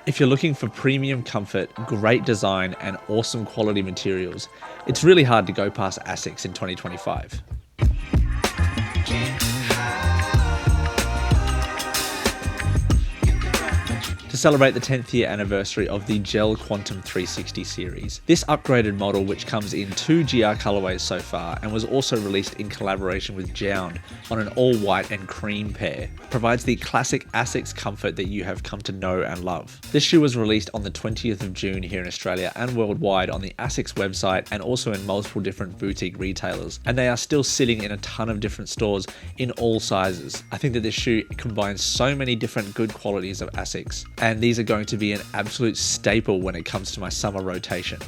If you're looking for premium comfort, great design, and awesome quality materials, it's really hard to go past ASICS in 2025. To celebrate the 10th year anniversary of the GEL-Quantum 360 series. This upgraded model, which comes in 2 GR colorways so far and was also released in collaboration with Jound on an all white and cream pair, provides the classic ASICS comfort that you have come to know and love. This shoe was released on the 20th of June here in Australia and worldwide on the ASICS website and also in multiple different boutique retailers, and they are still sitting in a ton of different stores in all sizes. I think that this shoe combines so many different good qualities of ASICS, and these are going to be an absolute staple when it comes to my summer rotation.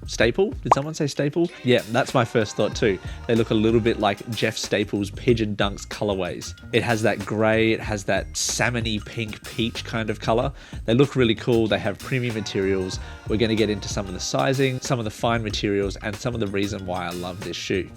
Staple? Did someone say staple? Yeah, that's my first thought too. They look a little bit like Jeff Staples' Pigeon Dunks colorways. It has that grey, it has that salmony pink peach kind of color. They look really cool. They have premium materials. We're going to get into some of the sizing, some of the fine materials, and some of the reason why I love this shoe.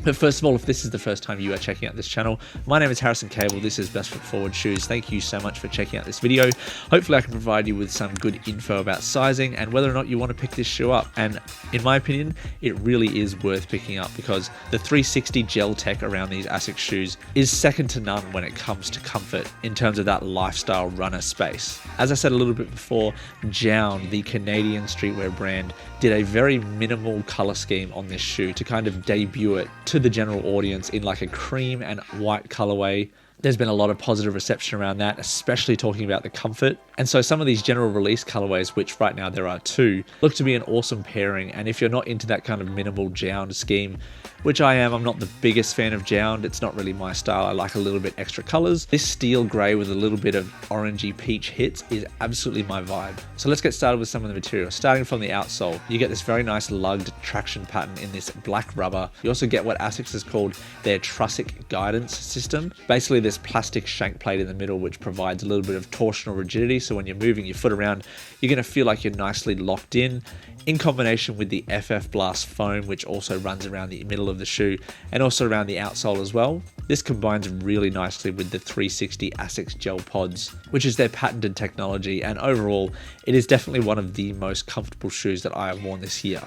But first of all, if this is the first time you are checking out this channel, my name is Harrison Cable. This is Best Foot Forward Shoes. Thank you so much for checking out this video. Hopefully I can provide you with some good info about sizing and whether or not you want to pick this shoe up. And in my opinion, it really is worth picking up because the 360 gel tech around these ASICS shoes is second to none when it comes to comfort in terms of that lifestyle runner space. As I said a little bit before, Jound, the Canadian streetwear brand, did a very minimal color scheme on this shoe to kind of debut it to the general audience in like a cream and white colorway. There's been a lot of positive reception around that, especially talking about the comfort. And so some of these general release colorways, which right now there are 2, look to be an awesome pairing. And if you're not into that kind of minimal Jound scheme, which I am, I'm not the biggest fan of Jound. It's not really my style. I like a little bit extra colors. This steel gray with a little bit of orangey peach hits is absolutely my vibe. So let's get started with some of the materials. Starting from the outsole, you get this very nice lugged traction pattern in this black rubber. You also get what ASICS has called their Trussic guidance system. Basically this plastic shank plate in the middle, which provides a little bit of torsional rigidity. So when you're moving your foot around, you're going to feel like you're nicely locked in combination with the FF Blast foam, which also runs around the middle of the shoe and also around the outsole as well. This combines really nicely with the 360 ASICS gel pods, which is their patented technology, and overall it is definitely one of the most comfortable shoes that I have worn this year.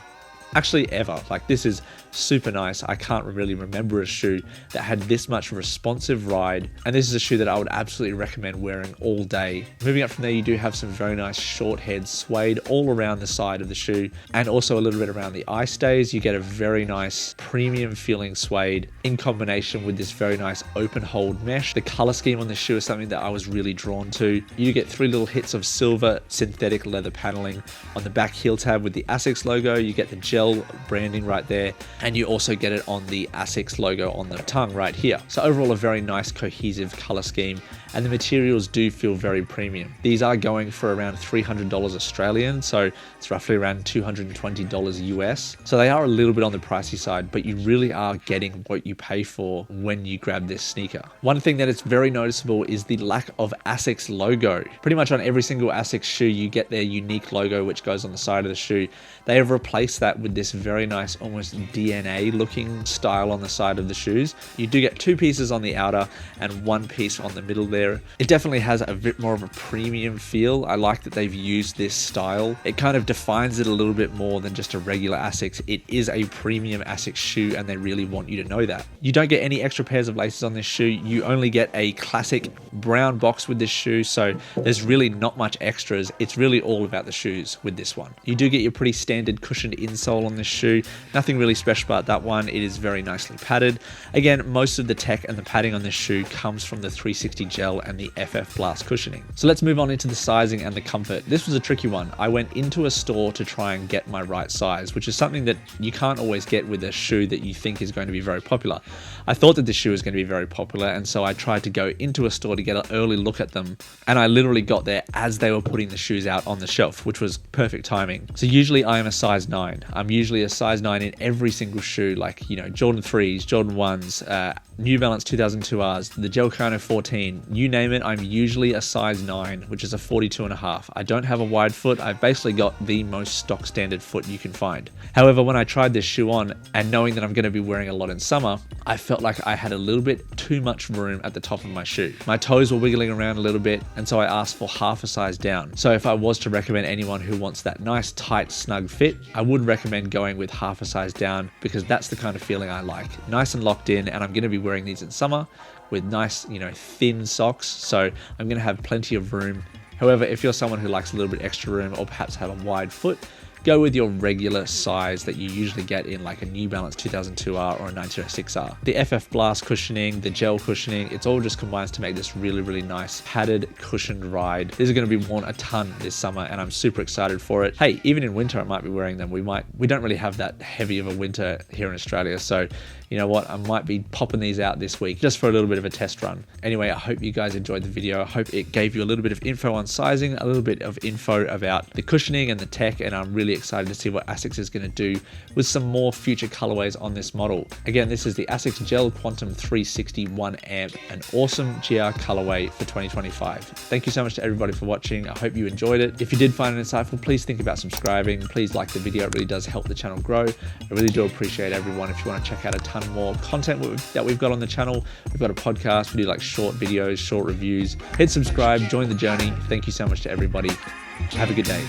Actually ever. Like, this is super nice. I can't really remember a shoe that had this much responsive ride, and this is a shoe that I would absolutely recommend wearing all day. Moving up from there, you do have some very nice short head suede all around the side of the shoe and also a little bit around the eye stays. You get a very nice premium feeling suede in combination with this very nice open hold mesh. The color scheme on this shoe is something that I was really drawn to. You get 3 little hits of silver synthetic leather paneling on the back heel tab with the ASICS logo. You get the gel branding right there, and you also get it on the ASICS logo on the tongue right here. So overall, a very nice cohesive color scheme, and the materials do feel very premium. These are going for around $300 Australian, so it's roughly around $220 US. So they are a little bit on the pricey side, but you really are getting what you pay for when you grab this sneaker. One thing that is very noticeable is the lack of ASICS logo. Pretty much on every single ASICS shoe, you get their unique logo, which goes on the side of the shoe. They have replaced that with this very nice, almost DNA looking style on the side of the shoes. You do get 2 pieces on the outer and 1 piece on the middle there. It definitely has a bit more of a premium feel. I like that they've used this style. It kind of defines it a little bit more than just a regular ASICS. It is a premium ASICS shoe, and they really want you to know that. You don't get any extra pairs of laces on this shoe. You only get a classic brown box with this shoe, so there's really not much extras. It's really all about the shoes with this one. You do get your pretty standard cushioned insole on this shoe. Nothing really special about that one. It is very nicely padded. Again, most of the tech and the padding on this shoe comes from the 360 gel and the FF Blast cushioning. So let's move on into the sizing and the comfort. This was a tricky one. I went into a store to try and get my right size, which is something that you can't always get with a shoe that you think is going to be very popular. I thought that this shoe was going to be very popular, and so I tried to go into a store to get an early look at them, and I literally got there as they were putting the shoes out on the shelf, which was perfect timing. So usually I am a size 9. I'm usually a size 9 in every single shoe, like, you know, Jordan 3s, Jordan 1s, New Balance 2002Rs, the Gel-Quantum 14, you name it, I'm usually a size 9, which is a 42.5. I don't have a wide foot, I've basically got the most stock standard foot you can find. However, when I tried this shoe on, and knowing that I'm going to be wearing a lot in summer, I felt like I had a little bit too much room at the top of my shoe. My toes were wiggling around a little bit, and so I asked for half a size down. So if I was to recommend anyone who wants that nice, tight, snug fit, I would recommend going with half a size down, because that's the kind of feeling I like. Nice and locked in, and I'm going to be wearing these in summer with nice, thin socks, so I'm going to have plenty of room. However, if you're someone who likes a little bit extra room or perhaps have a wide foot, go with your regular size that you usually get in like a New Balance 2002R or a 1906R. The FF Blast cushioning, the gel cushioning, it's all just combines to make this really, really nice padded cushioned ride. These are going to be worn a ton this summer and I'm super excited for it. Hey, even in winter I might be wearing them. We don't really have that heavy of a winter here in Australia, so you know what, I might be popping these out this week just for a little bit of a test run. Anyway, I hope you guys enjoyed the video. I hope it gave you a little bit of info on sizing, a little bit of info about the cushioning and the tech, and I'm really excited to see what ASICS is going to do with some more future colorways on this model. Again, this is the ASICS GEL-Quantum 360 1 amp, an awesome GR colorway for 2025. Thank you so much to everybody for watching. I hope you enjoyed it. If you did find it insightful, please think about subscribing. Please like the video. It really does help the channel grow. I really do appreciate everyone. If you want to check out a ton more content that we've got on the channel, we've got a podcast. We do like short videos, short reviews. Hit subscribe, join the journey. Thank you so much to everybody. Have a good day.